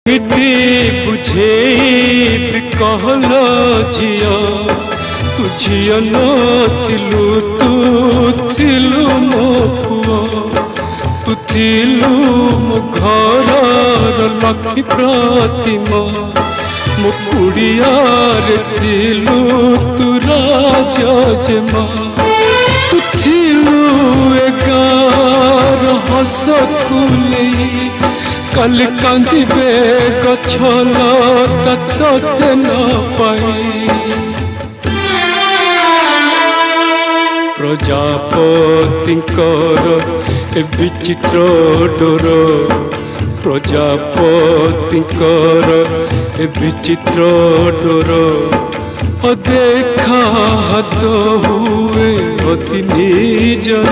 इति बुझे कहल झिया तू झिया नथिलु तू थिलु मो पुआ तू थिलु मो घरर लक्ष्मी प्रतिमा मो कुड़ियार थिलु तू राजमा तू थिलु एगार हसकुले कल कांदिबे गछल तते न पाई प्रजापतिंकर ए विचित्र डोर प्रजापतिंकर ए विचित्र डोर अदेखा हाथ हुए अति निजर।